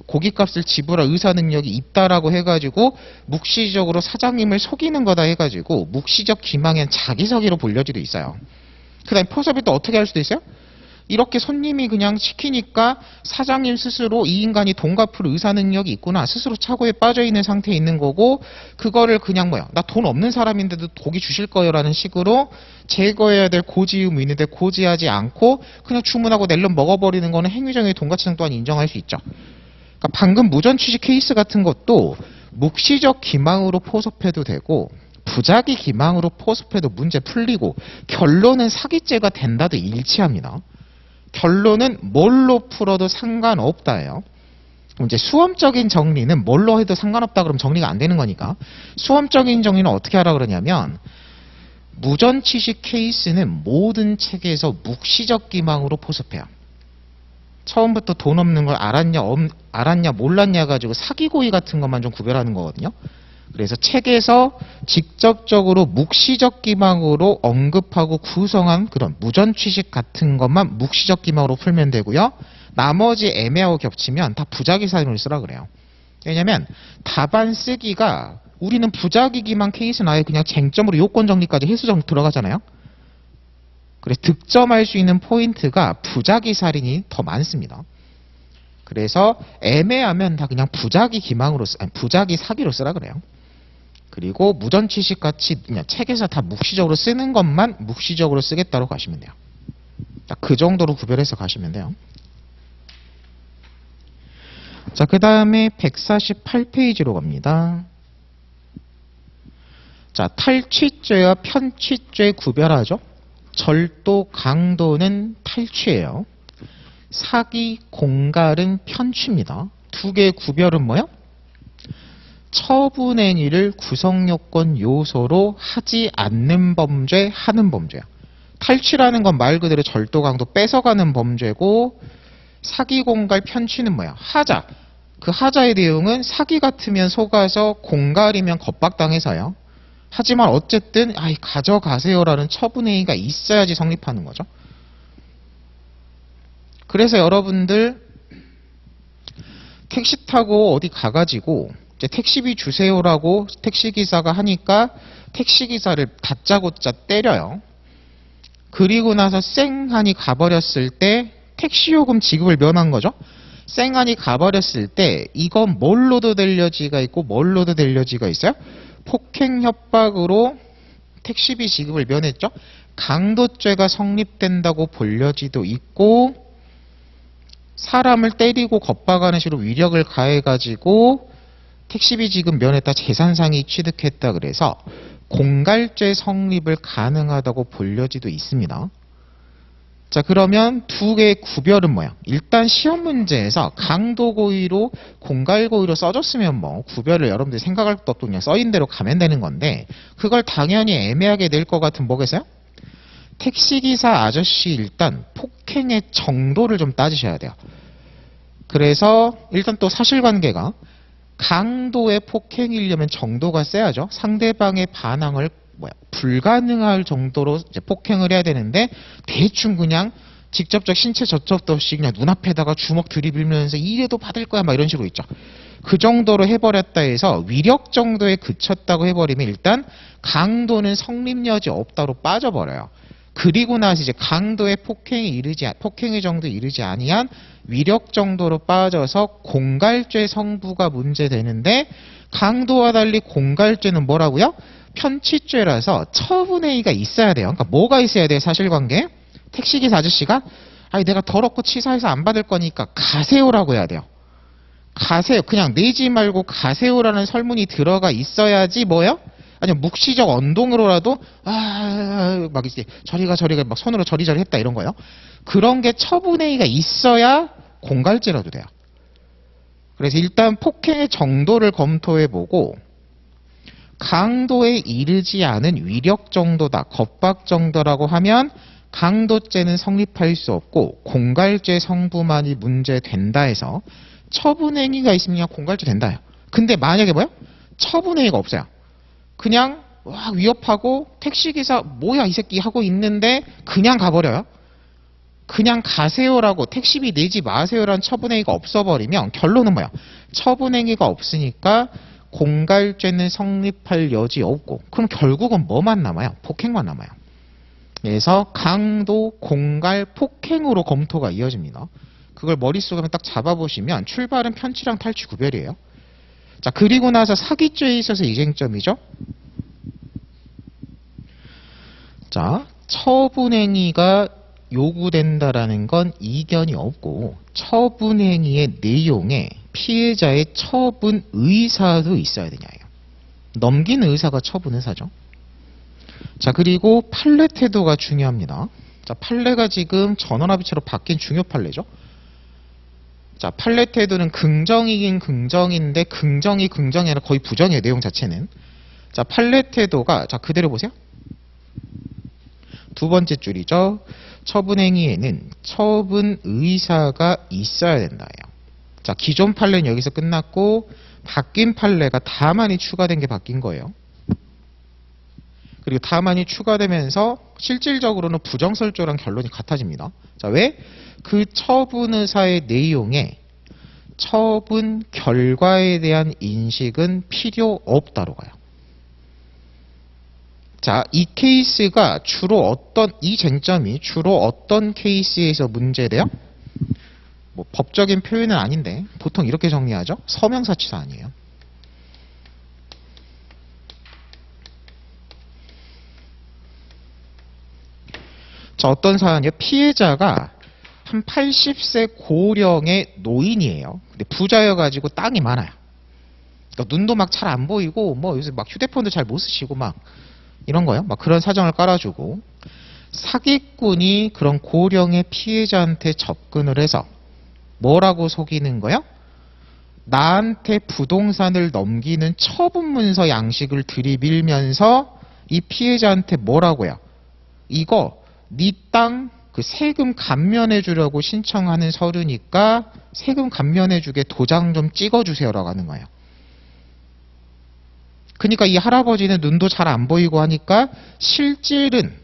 고깃값을 지불할 의사 능력이 있다라고 해가지고 묵시적으로 사장님을 속이는 거다 해가지고 묵시적 기망엔 자기사기로 불릴 수도 있어요. 그 다음에 포섭이 또 어떻게 할 수도 있어요? 이렇게 손님이 그냥 시키니까 사장님 스스로 이 인간이 돈 갚을 의사 능력이 있구나 스스로 착오에 빠져있는 상태에 있는 거고, 그거를 그냥 뭐야, 나 돈 없는 사람인데도 고기 주실 거예요 라는 식으로 제거해야 될 고지 의무 있는데 고지하지 않고 그냥 주문하고 낼름 먹어버리는 거는 행위정의 동가치성 또한 인정할 수 있죠. 그러니까 방금 무전 취식 케이스 같은 것도 묵시적 기망으로 포섭해도 되고 부작위 기망으로 포섭해도 문제 풀리고 결론은 사기죄가 된다도 일치합니다. 결론은 뭘로 풀어도 상관없다예요. 그럼 이제 수험적인 정리는 뭘로 해도 상관없다 그러면 정리가 안 되는 거니까, 수험적인 정리는 어떻게 하라 그러냐면, 무전취식 케이스는 모든 책에서 묵시적 기망으로 포섭해요. 처음부터 돈 없는 걸 알았냐 몰랐냐 가지고 사기고의 같은 것만 좀 구별하는 거거든요. 그래서 책에서 직접적으로 묵시적 기망으로 언급하고 구성한 그런 무전취식 같은 것만 묵시적 기망으로 풀면 되고요. 나머지 애매하고 겹치면 다 부작위 사용을 쓰라 그래요. 왜냐면 답안 쓰기가, 우리는 부작위 기망 케이스는 아예 그냥 쟁점으로 요건 정리까지 해수정 들어가잖아요. 그래서 득점할 수 있는 포인트가 부작위 살인이 더 많습니다. 그래서 애매하면 다 그냥 부작위 사기로 쓰라 그래요. 그리고 무전취식 같이 그냥 책에서 다 묵시적으로 쓰는 것만 묵시적으로 쓰겠다고 가시면 돼요. 딱 그 정도로 구별해서 가시면 돼요. 자, 그 다음에 148페이지로 갑니다. 자, 탈취죄와 편취죄 구별하죠. 절도, 강도는 탈취예요. 사기, 공갈은 편취입니다. 두 개의 구별은 뭐야? 처분의 일을 구성요건 요소로 하지 않는 범죄, 하는 범죄야. 탈취라는 건 말 그대로 절도, 강도 뺏어가는 범죄고, 사기, 공갈, 편취는 뭐야? 하자. 그 하자의 내용은 사기 같으면 속아서 공갈이면 겁박당해서요. 하지만 어쨌든 가져가세요라는 처분행위가 있어야지 성립하는 거죠. 그래서 여러분들 택시 타고 어디 가가지고 이제 택시비 주세요라고 택시기사가 하니까 택시기사를 다짜고짜 때려요. 그리고 나서 쌩하니 가버렸을 때 택시요금 지급을 면한 거죠. 쌩하니 가버렸을 때 이건 뭘로도 될 여지가 있고 뭘로도 될 여지가 있어요. 폭행 협박으로 택시비 지급을 면했죠. 강도죄가 성립된다고 볼 여지도 있고, 사람을 때리고 겁박하는 식으로 위력을 가해가지고 택시비 지급 면했다, 재산상이 취득했다. 그래서 공갈죄 성립을 가능하다고 볼 여지도 있습니다. 자, 그러면 두 개의 구별은 뭐야? 일단 시험 문제에서 강도 고의로 공갈 고의로 써줬으면 뭐 구별을 여러분들이 생각할 것도 없고 그냥 써인 대로 가면 되는 건데, 그걸 당연히 애매하게 낼 것 같으면 뭐겠어요? 택시기사 아저씨 일단 폭행의 정도를 좀 따지셔야 돼요. 그래서 일단 또 사실관계가 강도의 폭행이려면 정도가 세야죠. 상대방의 반항을 불가능할 정도로 이제 폭행을 해야 되는데, 대충 그냥 직접적 신체 접촉도 없이 그냥 눈앞에다가 주먹 들이밀면서 이래도 받을 거야 막 이런 식으로 있죠. 그 정도로 해버렸다 해서 위력 정도에 그쳤다고 해버리면 일단 강도는 성립 여지 없다로 빠져버려요. 그리고 나서 이제 강도의 폭행의 정도에 이르지 아니한 위력 정도로 빠져서 공갈죄 성부가 문제되는데, 강도와 달리 공갈죄는 뭐라고요? 편취죄라서 처분행위가 있어야 돼요. 그러니까 뭐가 있어야 돼요? 사실관계. 택시기사 아저씨가 아니 내가 더럽고 치사해서 안 받을 거니까 가세요라고 해야 돼요. 가세요. 그냥 내지 말고 가세요라는 설문이 들어가 있어야지 뭐요? 아니면 묵시적 언동으로라도 막 이제 저리가 막 손으로 저리저리 했다 이런 거요. 그런 게 처분행위가 있어야 공갈죄라도 돼요. 그래서 일단 폭행의 정도를 검토해보고 강도에 이르지 않은 위력 정도다, 겁박 정도라고 하면 강도죄는 성립할 수 없고 공갈죄 성부만이 문제된다 해서 처분행위가 있으면 공갈죄 된다요. 근데 만약에 뭐요? 처분행위가 없어요. 그냥 위협하고 택시기사 뭐야 이 새끼 하고 있는데 그냥 가버려요. 그냥 가세요라고 택시비 내지 마세요라는 처분행위가 없어버리면 결론은 뭐야? 처분행위가 없으니까 공갈죄는 성립할 여지 없고, 그럼 결국은 뭐만 남아요? 폭행만 남아요. 그래서 강도, 공갈, 폭행으로 검토가 이어집니다. 그걸 머릿속에 딱 잡아보시면 출발은 편취랑 탈취 구별이에요. 자, 그리고 나서 사기죄에 있어서 이쟁점이죠. 자, 처분행위가 요구된다라는 건 이견이 없고, 처분행위의 내용에 피해자의 처분 의사도 있어야 되냐예요. 넘기는 의사가 처분 의사죠. 자, 그리고 판례 태도가 중요합니다. 자, 판례가 지금 전원합의체로 바뀐 중요 판례죠. 자, 판례 태도는 긍정이긴 긍정인데 긍정이 아니라 거의 부정이에요. 내용 자체는. 자, 판례 태도가 자 그대로 보세요. 두 번째 줄이죠. 처분행위에는 처분 의사가 있어야 된다예요. 자, 기존 판례는 여기서 끝났고 바뀐 판례가 다만이 추가된 게 바뀐 거예요. 그리고 다만이 추가되면서 실질적으로는 부정설조랑 결론이 같아집니다. 자, 왜? 그 처분 의사의 내용에 처분 결과에 대한 인식은 필요 없다로 가요. 자, 이 케이스가 이 쟁점이 주로 어떤 케이스에서 문제돼요? 뭐 법적인 표현은 아닌데 보통 이렇게 정리하죠. 서명사치사 아니에요. 자, 어떤 사안이요? 피해자가 한 80세 고령의 노인이에요. 근데 부자여가지고 땅이 많아요. 그러니까 눈도 막 잘 안 보이고 뭐 요새 막 휴대폰도 잘 못 쓰시고 막 이런 거요. 막 그런 사정을 깔아주고 사기꾼이 그런 고령의 피해자한테 접근을 해서 뭐라고 속이는 거야? 나한테 부동산을 넘기는 처분문서 양식을 들이밀면서 이 피해자한테 뭐라고요? 이거 네 땅 그 세금 감면해 주려고 신청하는 서류니까 세금 감면해 주게 도장 좀 찍어주세요라고 하는 거예요. 그러니까 이 할아버지는 눈도 잘 안 보이고 하니까 실제로는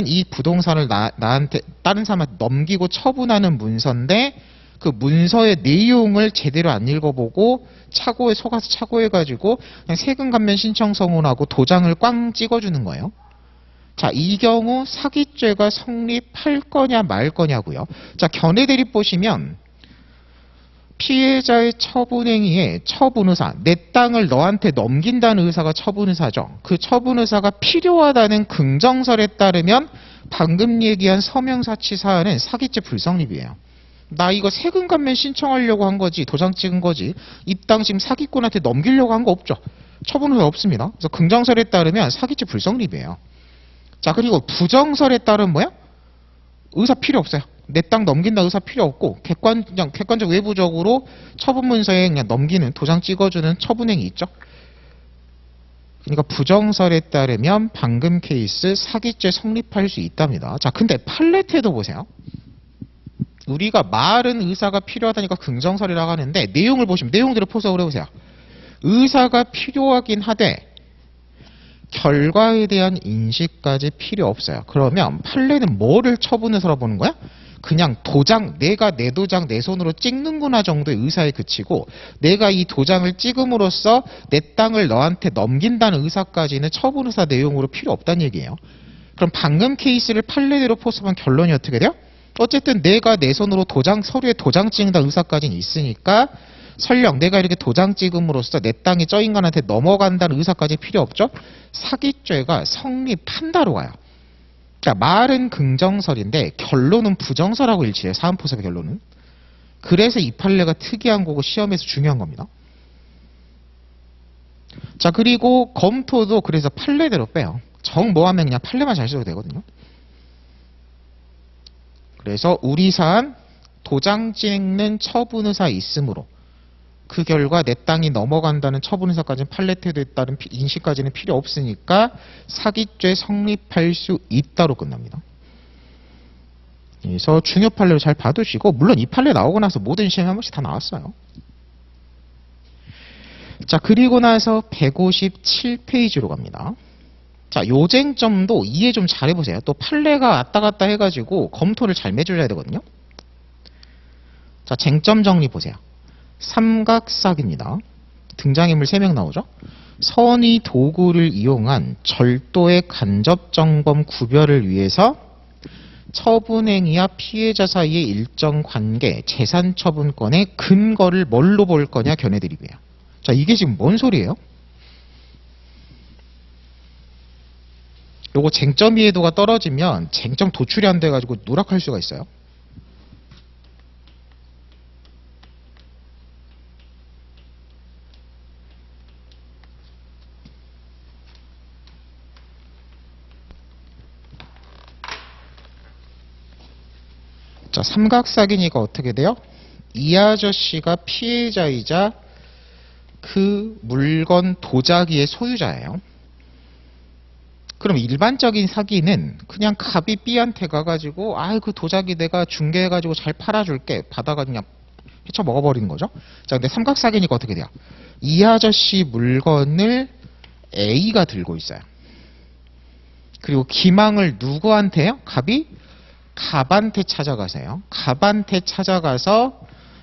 이 부동산을 나한테 다른 사람한테 넘기고 처분하는 문서인데 그 문서의 내용을 제대로 안 읽어보고 차고에 속아서 차고해가지고 그냥 세금 감면 신청서문하고 도장을 꽝 찍어주는 거예요. 자, 이 경우 사기죄가 성립할 거냐 말 거냐고요. 자, 견해 대립 보시면 피해자의 처분행위에 처분의사, 내 땅을 너한테 넘긴다는 의사가 처분의사죠. 그 처분의사가 필요하다는 긍정설에 따르면 방금 얘기한 서명사치 사안은 사기죄 불성립이에요. 나 이거 세금 감면 신청하려고 한 거지, 도장 찍은 거지. 이 땅 지금 사기꾼한테 넘기려고 한 거 없죠. 처분 후에 없습니다. 그래서 긍정설에 따르면 사기죄 불성립이에요. 자, 그리고 부정설에 따르면 뭐야? 의사 필요 없어요. 내 땅 넘긴다 의사 필요 없고 그냥 객관적 외부적으로 처분 문서에 그냥 넘기는 도장 찍어주는 처분행위 있죠. 그러니까 부정설에 따르면 방금 케이스 사기죄 성립할 수 있답니다. 자, 근데 판례태도 보세요. 우리가 말은 의사가 필요하다니까 긍정설이라고 하는데 내용을 보시면 내용들을 포석을 해보세요. 의사가 필요하긴 하되 결과에 대한 인식까지 필요 없어요. 그러면 판례는 뭐를 처분해서라 보는 거야? 그냥 도장, 내가 내 도장 내 손으로 찍는구나 정도의 의사에 그치고 내가 이 도장을 찍음으로써 내 땅을 너한테 넘긴다는 의사까지는 처분의사 내용으로 필요 없다는 얘기예요. 그럼 방금 케이스를 판례대로 포섭한 결론이 어떻게 돼요? 어쨌든 내가 내 손으로 도장, 서류에 도장 찍는다 의사까지는 있으니까 설령 내가 이렇게 도장 찍음으로써 내 땅이 저 인간한테 넘어간다는 의사까지 필요 없죠? 사기죄가 성립한다로 가요. 그러니까 말은 긍정설인데 결론은 부정설하고 일치해요. 사안포섭의 결론은. 그래서 이 판례가 특이한 거고 시험에서 중요한 겁니다. 자, 그리고 검토도 그래서 판례대로 빼요. 정 뭐하면 그냥 판례만 잘 써도 되거든요. 그래서 우리 사안 도장 찍는 처분의사 있으므로 그 결과 내 땅이 넘어간다는 처분의사까지는 판례태도에 따른 인식까지는 필요 없으니까 사기죄 성립할 수 있다로 끝납니다. 그래서 중요 판례로 잘 봐두시고 물론 이 판례 나오고 나서 모든 시험에 한 번씩 다 나왔어요. 자, 그리고 나서 157페이지로 갑니다. 자, 요 쟁점도 이해 좀 잘 해보세요. 또 판례가 왔다 갔다 해가지고 검토를 잘 매줘야 되거든요. 자, 쟁점 정리 보세요. 삼각사기입니다. 등장인물 3명 나오죠. 선의 도구를 이용한 절도의 간접정범 구별을 위해서 처분행위와 피해자 사이의 일정 관계, 재산처분권의 근거를 뭘로 볼 거냐 견해 드립이에요. 자, 이게 지금 뭔 소리예요? 요거 쟁점 이해도가 떨어지면 쟁점 도출이 안 돼가지고 누락할 수가 있어요. 자, 삼각사기니까 어떻게 돼요? 이 아저씨가 피해자이자 그 물건 도자기의 소유자예요. 그럼 일반적인 사기는 그냥 갑이 B한테 가가지고 그 도자기 내가 중개해가지고 잘 팔아줄게 받아가 그냥 헤쳐 먹어버리는 거죠. 자, 근데 삼각사기니까 어떻게 돼요? 이 아저씨 물건을 A가 들고 있어요. 그리고 기망을 누구한테요? 갑이 갑한테 찾아가세요. 갑한테 찾아가서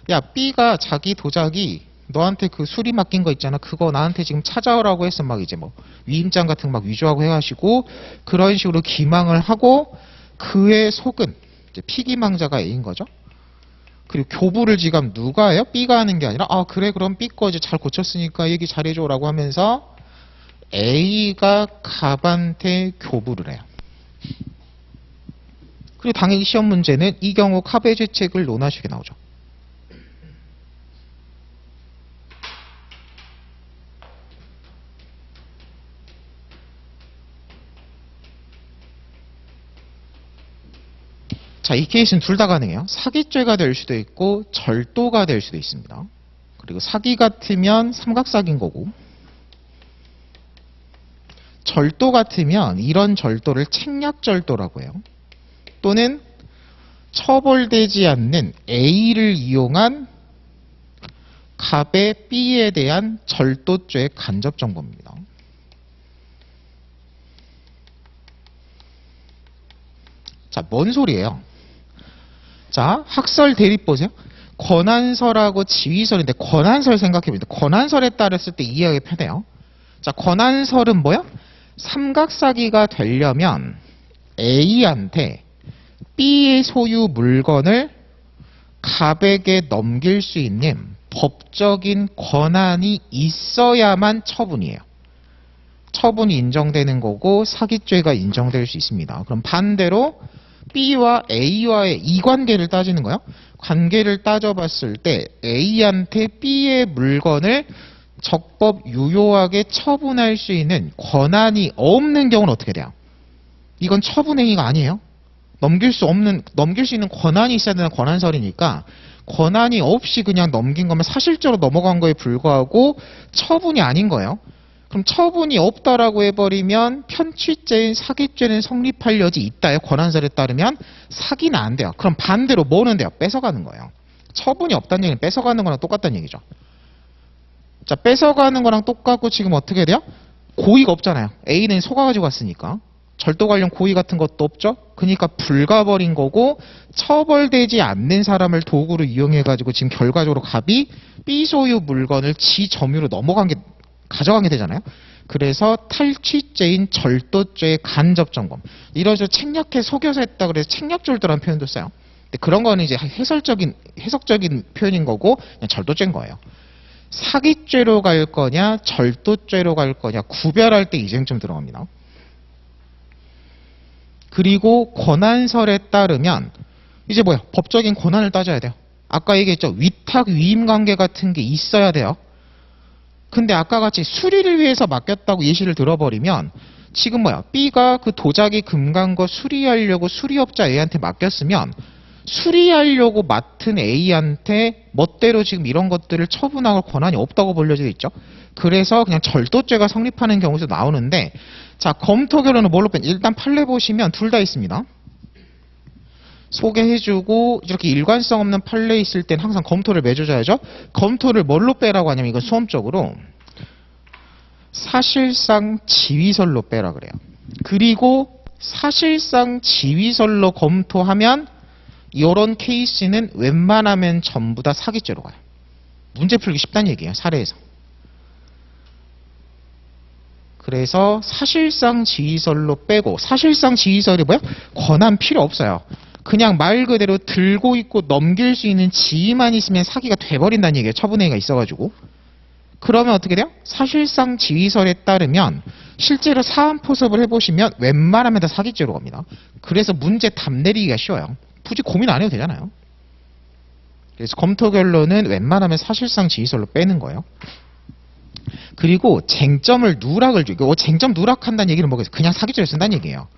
야, B가 자기 도자기 너한테 그 수리 맡긴 거 있잖아. 그거 나한테 지금 찾아오라고 해서 막 이제 뭐 위임장 같은 거 막 위조하고 해가지고 그런 식으로 기망을 하고 그의 속은 이제 피기망자가 A인 거죠. 그리고 교부를 지금 누가 해요? B가 하는 게 아니라 그래 그럼 B 거 이제 잘 고쳤으니까 얘기 잘해줘라고 하면서 A가 갑한테 교부를 해요. 그리고 당연히 시험 문제는 이 경우 갑의 죄책을 논하시게 나오죠. 자, 이 케이스는 둘 다 가능해요. 사기죄가 될 수도 있고 절도가 될 수도 있습니다. 그리고 사기 같으면 삼각사기인 거고 절도 같으면 이런 절도를 책략절도라고 해요. 또는 처벌되지 않는 A를 이용한 갑의 B에 대한 절도죄의 간접정범입니다. 자, 뭔 소리예요? 자, 학설 대립 보세요. 권한설하고 지휘설인데 권한설 생각해봅니다. 권한설에 따랐을 때 이해하기 편해요. 자, 권한설은 뭐야? 삼각사기가 되려면 A한테 B의 소유 물건을 갑에게 넘길 수 있는 법적인 권한이 있어야만 처분이에요. 처분이 인정되는 거고 사기죄가 인정될 수 있습니다. 그럼 반대로 B와 A와의 이관계를 따지는 거예요. 관계를 따져봤을 때 A한테 B의 물건을 적법 유효하게 처분할 수 있는 권한이 없는 경우는 어떻게 돼요? 이건 처분행위가 아니에요. 넘길 수 있는 권한이 있어야 되는 권한설이니까 권한이 없이 그냥 넘긴 거면 사실적으로 넘어간 거에 불과하고 처분이 아닌 거예요. 그럼 처분이 없다라고 해버리면 편취죄인 사기죄는 성립할 여지 있다요. 권한설에 따르면 사기는 안 돼요. 그럼 반대로 뭐는 돼요? 뺏어가는 거예요. 처분이 없다는 얘기는 뺏어가는 거랑 똑같다는 얘기죠. 자, 뺏어가는 거랑 똑같고 지금 어떻게 돼요? 고의가 없잖아요. A는 속아가지고 갔으니까. 절도 관련 고의 같은 것도 없죠? 그러니까 불가버린 거고 처벌되지 않는 사람을 도구로 이용해가지고 지금 결과적으로 갑이 B 소유 물건을 지 점유로 가져간 게 되잖아요. 그래서 탈취죄인 절도죄의 간접점검. 이런 식으로 책략해 속여서 했다 그래서 책략절도라는 표현도 써요. 근데 그런 거는 이제 해석적인 표현인 거고 그냥 절도죄인 거예요. 사기죄로 갈 거냐 절도죄로 갈 거냐 구별할 때 이쟁점 들어갑니다. 그리고 권한설에 따르면 이제 뭐야? 법적인 권한을 따져야 돼요. 아까 얘기했죠. 위탁 위임 관계 같은 게 있어야 돼요. 근데 아까 같이 수리를 위해서 맡겼다고 예시를 들어버리면 지금 뭐야? B가 그 도자기 금간 거 수리하려고 수리업자 A한테 맡겼으면 수리하려고 맡은 A한테 멋대로 지금 이런 것들을 처분할 권한이 없다고 벌려져 있죠. 그래서 그냥 절도죄가 성립하는 경우도 나오는데 자, 검토 결론은 뭘로 뺀? 일단 판례 보시면 둘 다 있습니다. 소개해주고 이렇게 일관성 없는 판례 있을 땐 항상 검토를 매줘줘야죠. 검토를 뭘로 빼라고 하냐면 이건 수험적으로 사실상 지위설로 빼라 그래요. 그리고 사실상 지위설로 검토하면 이런 케이스는 웬만하면 전부 다 사기죄로 가요. 문제 풀기 쉽다는 얘기예요. 사례에서. 그래서 사실상 지위설로 빼고 사실상 지위설이 뭐야? 권한 필요 없어요. 그냥 말 그대로 들고 있고 넘길 수 있는 지위만 있으면 사기가 돼버린다는 얘기예요. 처분행위가 있어가지고. 그러면 어떻게 돼요? 사실상 지위설에 따르면 실제로 사안 포섭을 해보시면 웬만하면 다 사기죄로 갑니다. 그래서 문제 답 내리기가 쉬워요. 굳이 고민 안 해도 되잖아요. 그래서 검토 결론은 웬만하면 사실상 지위설로 빼는 거예요. 그리고 쟁점을 누락을 주고 쟁점 누락한다는 얘기는 뭐겠어요? 그냥 사기죄를 쓴다는 얘기예요.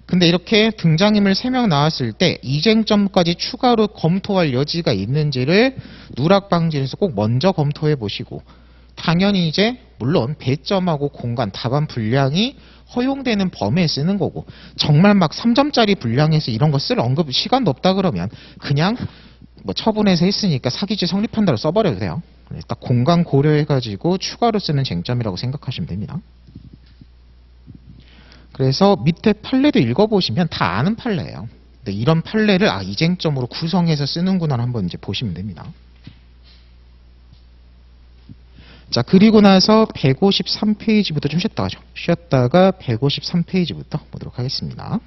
근데 이렇게 등장인물 3명 나왔을 때 이쟁점까지 추가로 검토할 여지가 있는지를 누락 방지에서 꼭 먼저 검토해 보시고 당연히 이제 물론 배점하고 공간, 답안 분량이 허용되는 범위에 쓰는 거고 정말 막 3점짜리 분량에서 이런 거 쓸 언급 시간도 없다 그러면 그냥 뭐 처분해서 했으니까 사기죄 성립한다로 써버려도 돼요. 딱 공간 고려해가지고 추가로 쓰는 쟁점이라고 생각하시면 됩니다. 그래서 밑에 판례도 읽어보시면 다 아는 판례예요. 근데 이런 판례를 이쟁점으로 구성해서 쓰는구나 한번 이제 보시면 됩니다. 자, 그리고 나서 153페이지부터 좀 쉬었다가 153페이지부터 보도록 하겠습니다.